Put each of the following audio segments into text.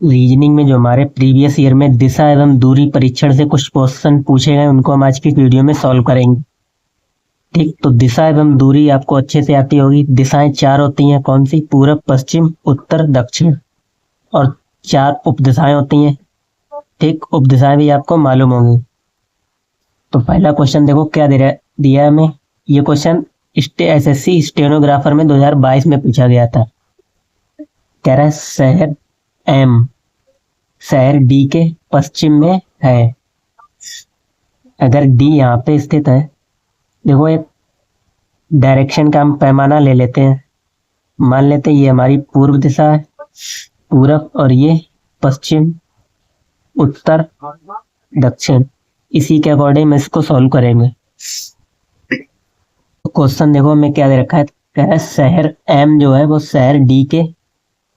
Reasoning में जो हमारे प्रीवियस ईयर में दिशा एवं दूरी परीक्षण से कुछ क्वेश्चन पूछे गए उनको हम आज की वीडियो में सॉल्व करेंगे। ठीक, तो दिशा एवं दूरी आपको अच्छे से आती होगी। दिशाएं चार होती हैं, कौन सी? पूरब, पश्चिम, उत्तर, दक्षिण, और चार उपदिशाएं होती हैं। ठीक, उपदिशाएं भी आपको मालूम होंगी। तो पहला क्वेश्चन देखो क्या दिया है हमें। ये क्वेश्चन एसएससी स्टेनोग्राफर में 2022 में पूछा गया था। कह रहा है शहर डी के पश्चिम में है। अगर डी यहाँ पे स्थित है, देखो एक डायरेक्शन का हम पैमाना ले लेते हैं। मान लेते हैं ये हमारी पूर्व दिशा है, पूरब, और ये पश्चिम, उत्तर, दक्षिण। इसी के अकॉर्डिंग हम इसको सॉल्व करेंगे। तो क्वेश्चन देखो हमें क्या दे रखा है। कह रहा है शहर एम जो है वो शहर डी के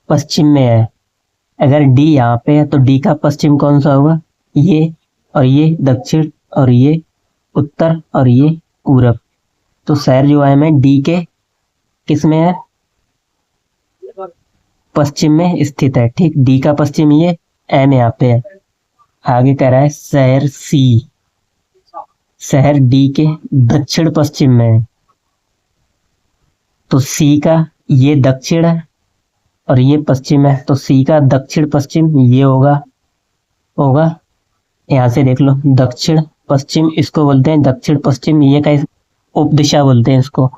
पश्चिम में है। अगर डी यहाँ पे है तो डी का पश्चिम कौन सा होगा? ये, और ये दक्षिण, और ये उत्तर, और ये पूरब। तो शहर जो है हमें डी के किस में है? पश्चिम में स्थित है। ठीक, डी का पश्चिम ये, एम यहाँ पे है। आगे कह रहा है शहर डी के दक्षिण पश्चिम में है। तो सी का ये दक्षिण है और ये पश्चिम है, तो सी का दक्षिण पश्चिम ये होगा यहाँ से देख लो, दक्षिण पश्चिम इसको बोलते हैं दक्षिण पश्चिम। ये का उपदिशा बोलते हैं इसको।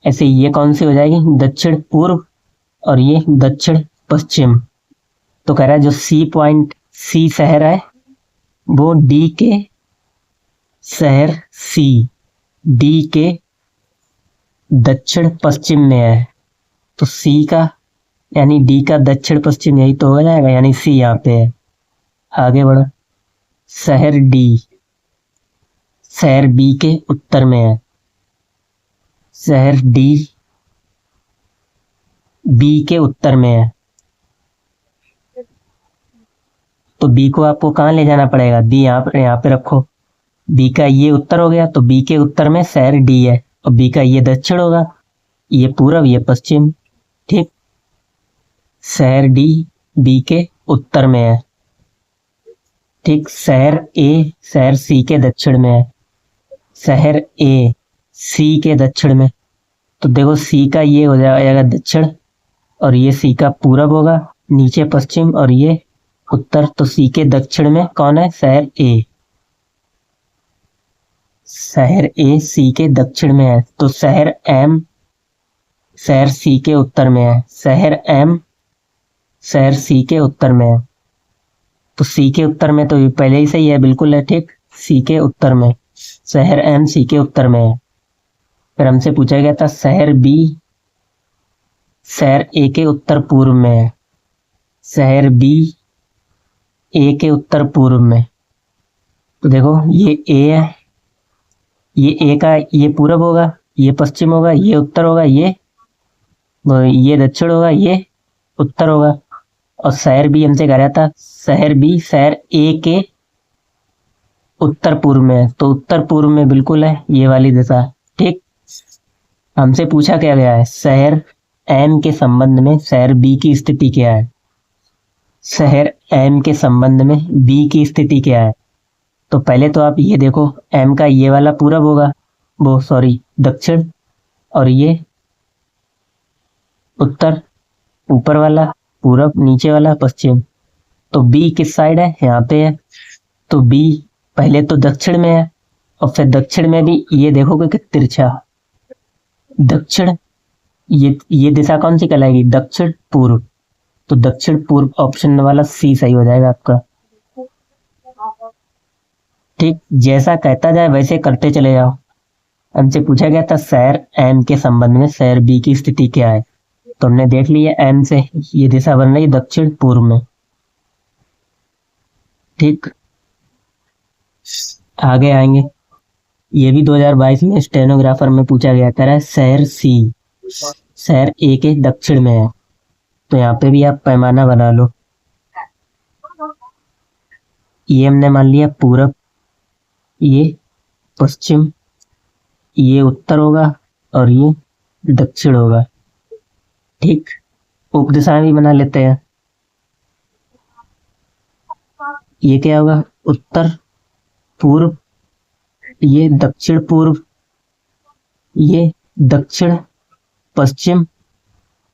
ऐसे ये कौन सी हो जाएगी? दक्षिण पूर्व, और ये दक्षिण पश्चिम। तो कह रहा है जो सी शहर है वो डी के शहर सी डी के दक्षिण पश्चिम में है। तो सी का यानी डी का दक्षिण पश्चिम यही तो हो जाएगा, यानी सी यहाँ पे है। आगे बढ़ो, शहर बी के उत्तर में है। शहर डी बी के उत्तर में है, तो बी को आपको कहाँ ले जाना पड़ेगा? बी यहाँ पे रखो। बी का ये उत्तर हो गया, तो बी के उत्तर में शहर डी है, और बी का ये दक्षिण होगा, ये पूरब, ये पश्चिम। ठीक, शहर डी बी के उत्तर में है। ठीक, शहर सी के दक्षिण में है। शहर ए सी के दक्षिण में, तो देखो सी का ये हो जाएगा दक्षिण, और ये सी का पूरब होगा, नीचे पश्चिम, और ये उत्तर। तो सी के दक्षिण में कौन है? शहर ए सी के दक्षिण में है। तो शहर सी के उत्तर में है। शहर सी के उत्तर में है, तो सी के उत्तर में तो ये पहले ही सही है, बिल्कुल है। ठीक, सी के उत्तर में, शहर एम सी के उत्तर में है। फिर हमसे पूछा गया था शहर ए के उत्तर पूर्व में है। शहर बी ए के उत्तर पूर्व में, तो देखो ये ए है, ये ए का ये पूरब होगा, ये पश्चिम होगा, ये उत्तर होगा, ये दक्षिण होगा, ये उत्तर होगा। और शहर बी हमसे कह रहा था शहर ए के उत्तर पूर्व में है, तो उत्तर पूर्व में बिल्कुल है ये वाली दिशा। ठीक, हमसे पूछा क्या गया है? शहर एम के संबंध में शहर बी की स्थिति क्या है? शहर एम के संबंध में बी की स्थिति क्या है? तो पहले तो आप ये देखो, एम का ये वाला पूरब होगा, दक्षिण, और ये उत्तर, ऊपर वाला पूरब, नीचे वाला पश्चिम। तो बी किस साइड है? यहाँ पे है। तो बी पहले तो दक्षिण में है, और फिर दक्षिण में भी ये देखोगे कि तिरछा दक्षिण, ये दिशा कौन सी कहलाएगी? दक्षिण पूर्व। तो दक्षिण पूर्व ऑप्शन वाला सी सही हो जाएगा आपका। ठीक, जैसा कहता जाए वैसे करते चले जाओ। हमसे पूछा गया था शहर एम के संबंध में शहर बी की स्थिति क्या है, तो हमने देख लिया एम से ये दिशा बन रही दक्षिण पूर्व में। ठीक, आगे आएंगे। ये भी 2022 में स्टेनोग्राफर में पूछा गया था। शहर ए के दक्षिण में है, तो यहाँ पे भी आप पैमाना बना लो। ये हमने मान लिया पूरब, ये पश्चिम, ये उत्तर होगा, और ये दक्षिण होगा। ठीक, उपदिशाएं भी बना लेते हैं। ये क्या होगा, उत्तर पूर्व, ये दक्षिण पूर्व, ये दक्षिण पश्चिम,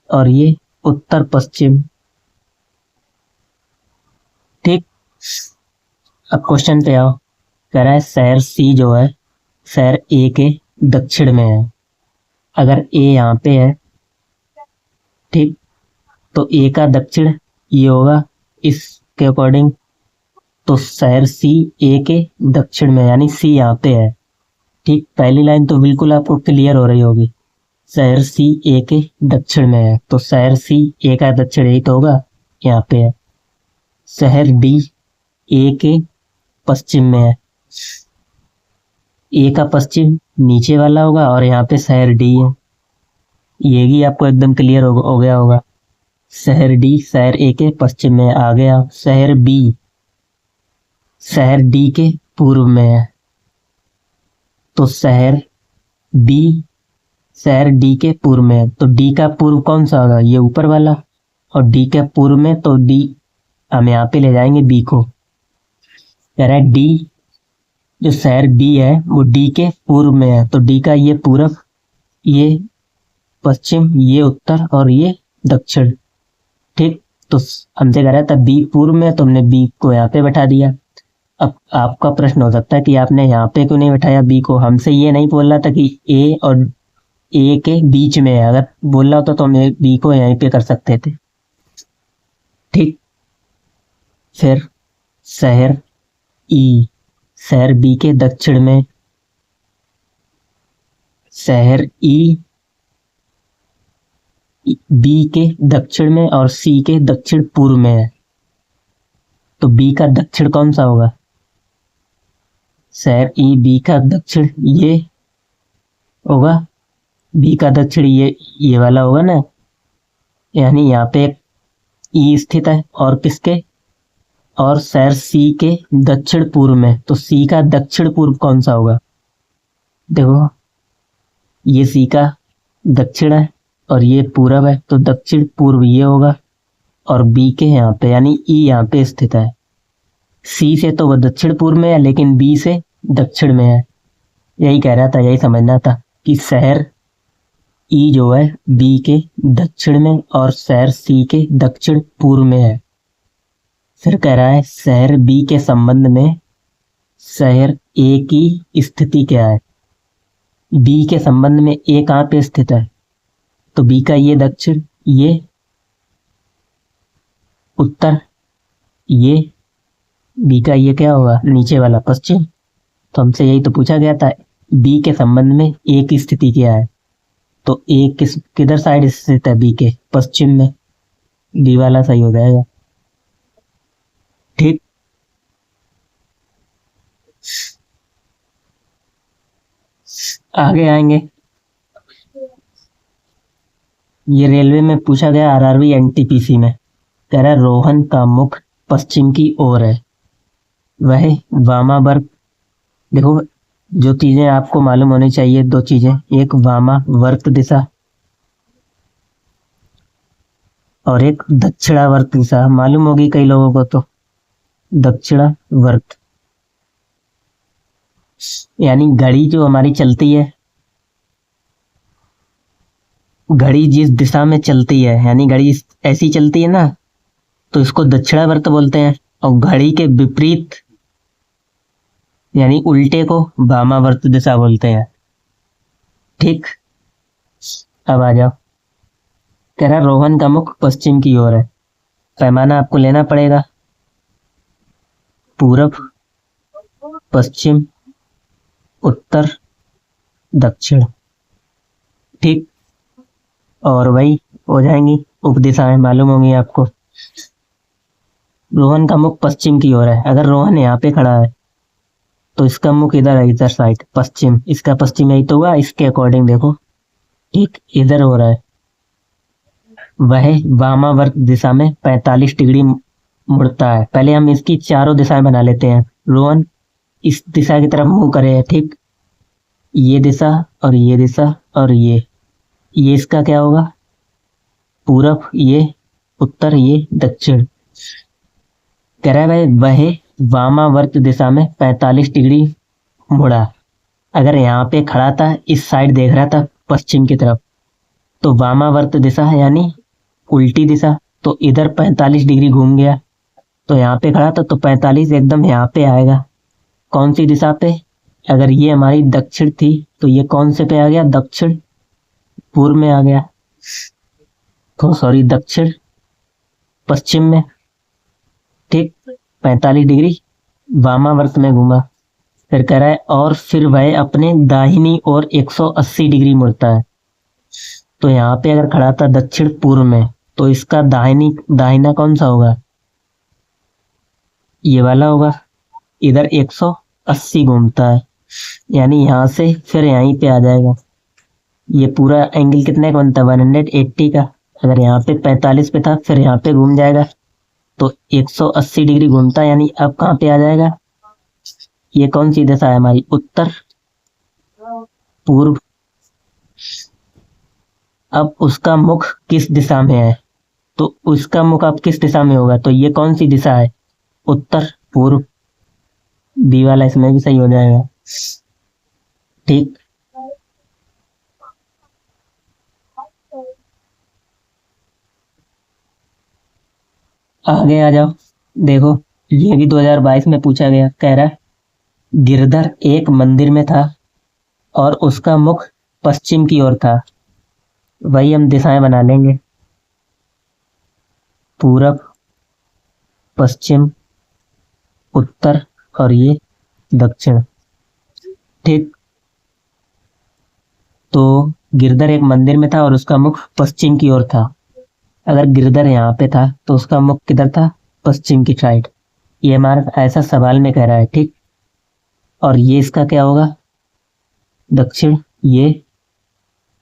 और ये उत्तर पश्चिम। ठीक। अब क्वेश्चन पे आओ। कह रहा है शहर सी जो है शहर ए के दक्षिण में है। अगर ए यहाँ पे है, ठीक, तो ए का दक्षिण ये होगा इसके अकॉर्डिंग। तो शहर सी ए के दक्षिण में, यानी सी यहाँ पे है। ठीक, पहली लाइन तो बिल्कुल आपको क्लियर हो रही होगी। शहर सी ए के दक्षिण में है, तो शहर सी ए का दक्षिण यही तो होगा, यहाँ पे है। शहर डी ए के पश्चिम में है। ए का पश्चिम नीचे वाला होगा और यहाँ पे शहर डी है। ये भी आपको एकदम क्लियर हो गया होगा। शहर डी शहर ए के पश्चिम में आ गया। शहर बी शहर डी के पूर्व में है, तो शहर बी शहर डी के पूर्व में है। तो डी का पूर्व कौन सा होगा, ये ऊपर वाला, और डी के पूर्व में, तो डी हम यहाँ पे ले जाएंगे बी को। कह रहा है डी जो शहर बी है वो डी के पूर्व में है, तो डी का ये पूर्व, ये पश्चिम, ये उत्तर और ये दक्षिण। ठीक, तो हमसे कह रहा था बी पूर्व में, तो हमने बी को यहाँ पे बैठा दिया। अब आपका प्रश्न हो सकता है कि आपने यहाँ पे क्यों नहीं बैठाया बी को। हमसे ये नहीं बोल रहा था कि ए और ए के बीच में है। अगर बोल रहा होता तो हम बी को यहीं पे कर सकते थे। ठीक, फिर शहर ई शहर बी के दक्षिण में। शहर ई बी के दक्षिण में और सी के दक्षिण पूर्व में है, तो बी का दक्षिण कौन सा होगा। शहर ई बी का दक्षिण ये होगा, बी का दक्षिण ये वाला होगा ना, यानी यहाँ पे ई स्थित है और किसके, और शहर सी के दक्षिण पूर्व में, तो सी का दक्षिण पूर्व कौन सा होगा। देखो ये सी का दक्षिण है और ये पूर्व है, तो दक्षिण पूर्व ये होगा, और बी के यहाँ पे यानी ई यहाँ पे स्थित है। सी से तो वह दक्षिण पूर्व में है, लेकिन बी से दक्षिण में है। यही कह रहा था, यही समझना था कि शहर ई जो है बी के दक्षिण में और शहर सी के दक्षिण पूर्व में है। फिर कह रहा है शहर बी के संबंध में शहर ए की स्थिति क्या है। बी के संबंध में ए कहाँ पे स्थित है, तो बी का ये दक्षिण, ये उत्तर, ये बी का ये क्या होगा, नीचे वाला पश्चिम। तो हमसे यही तो पूछा गया था, बी के संबंध में ए की स्थिति क्या है, तो ए किधर साइड स्थित है, बी के पश्चिम में। बी वाला सही हो जाएगा। ठीक, आगे आएंगे। ये रेलवे में पूछा गया, आरआरबी एनटीपीसी में। कह रहा है रोहन का मुख पश्चिम की ओर है, वह वामावर्त। देखो जो चीजें आपको मालूम होनी चाहिए, दो चीजें, एक वामावर्त दिशा और एक दक्षिणावर्त दिशा। मालूम होगी कई लोगों को, तो दक्षिणावर्त यानी घड़ी जो हमारी चलती है, घड़ी जिस दिशा में चलती है, यानी घड़ी ऐसी चलती है ना, तो इसको दक्षिणावर्त बोलते हैं। और घड़ी के विपरीत यानी उल्टे को वामावर्त दिशा बोलते हैं। ठीक, अब आ जाओ। कह रहा रोहन का मुख पश्चिम की ओर है, पैमाना आपको लेना पड़ेगा, पूरब, पश्चिम, उत्तर, दक्षिण। ठीक, और वही हो जाएंगी उपदिशाएं, मालूम होंगी आपको। रोहन का मुख पश्चिम की ओर है। अगर रोहन यहाँ पे खड़ा है तो इसका मुख इधर है, इधर साइड पश्चिम, इसका पश्चिम यही तो हुआ, इसके अकॉर्डिंग देखो। ठीक, इधर हो रहा है। वह वामावर्त दिशा में 45 डिग्री मुड़ता है। पहले हम इसकी चारों दिशाएं बना लेते हैं। रोहन इस दिशा की तरफ मुंह करे, ठीक, ये दिशा और ये दिशा और ये इसका क्या होगा, पूरब, ये उत्तर, ये दक्षिण। कह रहा है भाई वह वामावर्त दिशा में 45 डिग्री मुड़ा। अगर यहाँ पे खड़ा था, इस साइड देख रहा था पश्चिम की तरफ, तो वामावर्त दिशा यानी उल्टी दिशा, तो इधर 45 डिग्री घूम गया। तो यहाँ पे खड़ा था तो 45 एकदम यहाँ पे आएगा। कौन सी दिशा पे? अगर ये हमारी दक्षिण थी तो ये कौन से पे आ गया? दक्षिण पूर्व में आ गया, तो सॉरी दक्षिण पश्चिम में। ठीक, 45 डिग्री वामावर्त में घूमा। फिर कह रहा है और फिर वह अपने दाहिनी ओर 180 डिग्री मुड़ता है। तो यहाँ पे अगर खड़ा था दक्षिण पूर्व में, तो इसका दाहिना कौन सा होगा? ये वाला होगा। इधर 180 घूमता है, यानी यहाँ से फिर यहीं पे आ जाएगा। ये पूरा एंगल कितने का बनता है? 180 का। अगर यहाँ पे 45 पे था, फिर यहाँ पे घूम जाएगा, तो 180 डिग्री घूमता है, यानी अब कहाँ पे आ जाएगा? ये कौन सी दिशा है हमारी? उत्तर पूर्व। अब उसका मुख किस दिशा में है? तो उसका मुख अब किस दिशा में होगा? तो ये कौन सी दिशा है? उत्तर पूर्व। बी वाला इसमें भी सही हो जाएगा। ठीक, आगे आ जाओ। देखो, ये भी 2022 में पूछा गया। कह रहा है गिरधर एक मंदिर में था और उसका मुख पश्चिम की ओर था। वही हम दिशाएं बना लेंगे, पूरब, पश्चिम, उत्तर और ये दक्षिण। ठीक, तो गिरधर एक मंदिर में था और उसका मुख पश्चिम की ओर था। अगर गिरधर यहाँ पे था तो उसका मुख किधर था? पश्चिम की साइड। ये हमारा ऐसा सवाल में कह रहा है। ठीक, और ये इसका क्या होगा? दक्षिण। ये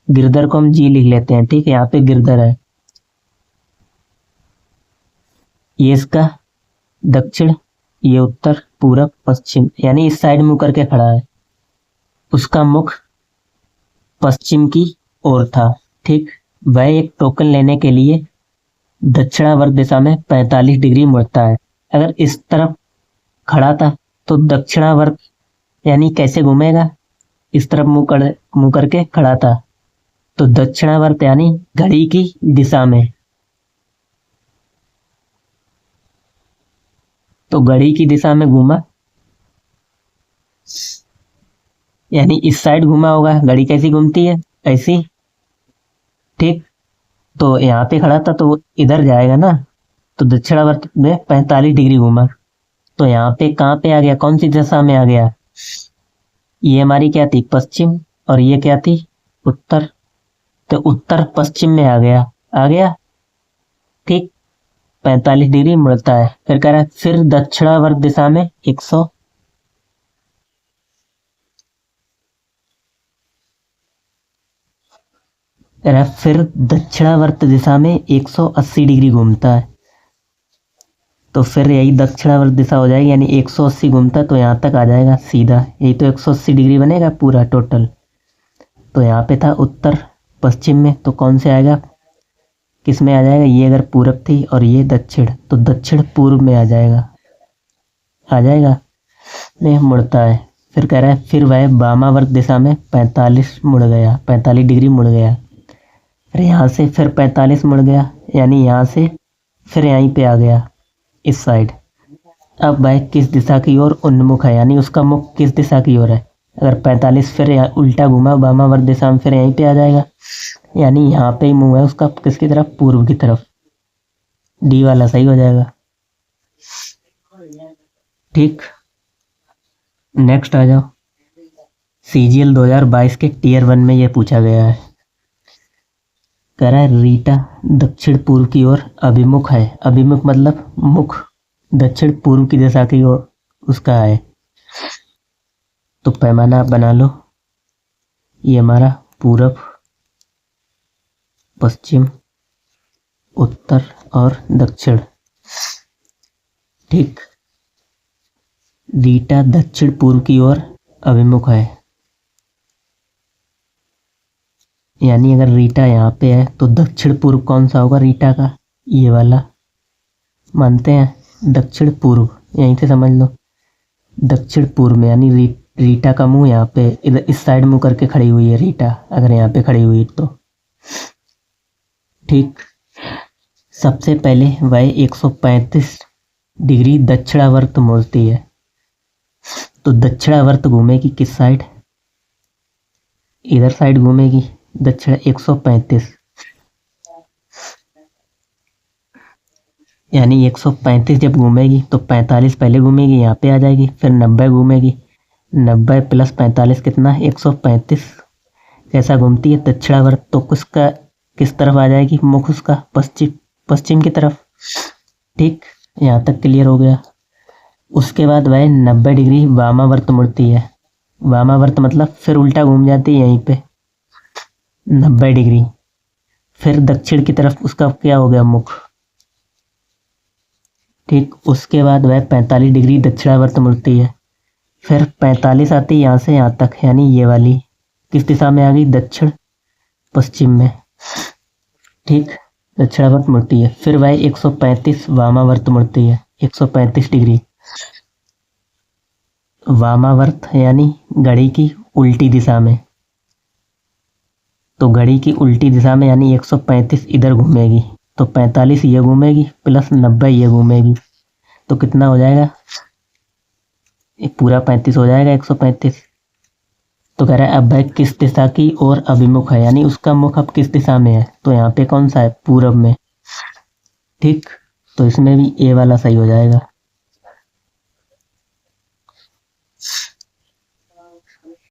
गिरधर को हम जी लिख लेते हैं। ठीक है, यहाँ पे गिरधर है, ये इसका दक्षिण, ये उत्तर, पूरब, पश्चिम, यानी इस साइड मुंह करके खड़ा है। उसका मुख पश्चिम की ओर था। ठीक, वह एक टोकन लेने के लिए दक्षिणावर्त दिशा में 45 डिग्री मुड़ता है। अगर इस तरफ खड़ा था तो दक्षिणावर्त यानी कैसे घूमेगा? इस तरफ मुंह करके खड़ा था, तो दक्षिणावर्त यानी घड़ी की दिशा में। तो घड़ी की दिशा में घूमा, यानी इस साइड घूमा होगा। घड़ी कैसी घूमती है? ऐसी। ठीक, तो यहाँ पे खड़ा था तो इधर जाएगा ना, तो दक्षिणावर्त में 45 डिग्री घूमा। तो यहाँ पे कहाँ पे आ गया? कौन सी दिशा में आ गया? ये हमारी क्या थी? पश्चिम, और ये क्या थी? उत्तर। तो उत्तर पश्चिम में आ गया। आ गया। ठीक, 45 डिग्री मुड़ता है। फिर कह रहा है फिर दक्षिणावर्त दिशा में 100 फिर दक्षिणावर्त दिशा में 180 डिग्री घूमता है। तो फिर यही दक्षिणावर्त दिशा हो जाएगी, यानी 180 घूमता तो यहाँ तक आ जाएगा सीधा। यही तो 180 डिग्री बनेगा पूरा टोटल। तो यहाँ पे था उत्तर पश्चिम में, तो कौन से आएगा? किस में आ जाएगा? ये अगर पूरब थी और ये दक्षिण, तो दक्षिण पूर्व में आ जाएगा। आ जाएगा नहीं, मुड़ता है। फिर कह रहा है फिर वह वामावर्त दिशा में 45 मुड़ गया, 45 डिग्री मुड़ गया। फिर यहाँ से फिर 45 मुड़ गया, यानी यहाँ से फिर यहीं पे आ गया, इस साइड। अब वह किस दिशा की ओर उन्मुख है, यानी उसका मुख किस दिशा की ओर है? अगर 45 फिर उल्टा घुमा वामावर्त दिशा में, फिर यहीं पे आ जाएगा, यानी यहाँ पे ही मुंह है उसका। किसकी तरफ? पूर्व की तरफ। डी वाला सही हो जाएगा। ठीक, नेक्स्ट आ जाओ। CGL 2022 के टीयर 1 में ये पूछा गया है। कह रहा है रीटा दक्षिण पूर्व की ओर अभिमुख है। अभिमुख मतलब मुख दक्षिण पूर्व की दिशा की ओर उसका है। तो पैमाना आप बना लो। ये हमारा पूरब, पश्चिम, उत्तर और दक्षिण। ठीक, रीटा दक्षिण पूर्व की ओर अभिमुख है, यानी अगर रीटा यहाँ पे है तो दक्षिण पूर्व कौन सा होगा रीटा का? ये वाला। मानते हैं? दक्षिण पूर्व, यहीं से समझ लो दक्षिण पूर्व में, यानी रीटा का मुंह यहाँ पे इधर इस साइड मुंह करके खड़ी हुई है रीटा, अगर यहाँ पे खड़ी हुई तो। ठीक, सबसे पहले वह 135 डिग्री दक्षिणावर्त मोड़ती है। तो दक्षिणावर्त घूमेगी किस साइड? इधर साइड घूमेगी दक्षिण 135, यानी 135 जब घूमेगी तो 45 पहले घूमेगी, यहाँ पे आ जाएगी, फिर 90 घूमेगी। 90 प्लस 45 कितना? 135। कैसा घूमती है? दक्षिणावर्त। तो किसका किस तरफ आ जाएगी? मुख उसका पश्चिम की तरफ। ठीक, यहाँ तक क्लियर हो गया। उसके बाद वह 90 डिग्री वामावर्त मुड़ती है। वामावर्त मतलब फिर उल्टा घूम जाती है यहीं पे 90 डिग्री, फिर दक्षिण की तरफ उसका क्या हो गया? मुख। ठीक, उसके बाद वह 45 डिग्री दक्षिणावर्त मुड़ती है, फिर 45 आती है यहाँ से यहाँ तक, यानी ये वाली किस दिशा में आ गई? दक्षिण पश्चिम में। ठीक, दक्षिणावर्त मुड़ती है, फिर वह 135 वामावर्त मुड़ती है, 135 डिग्री वामावर्त, यानी घड़ी की उल्टी दिशा में। तो घड़ी की उल्टी दिशा में यानी 135 इधर घूमेगी, तो 45 ये घूमेगी प्लस 90 ये घूमेगी, तो कितना हो जाएगा? एक पूरा 35 हो जाएगा 135। तो कह रहा है अब वह किस दिशा की ओर अभिमुख है, यानी उसका मुख अब किस दिशा में है? तो यहाँ पे कौन सा है? पूरब में। ठीक, तो इसमें भी ए वाला सही हो जाएगा।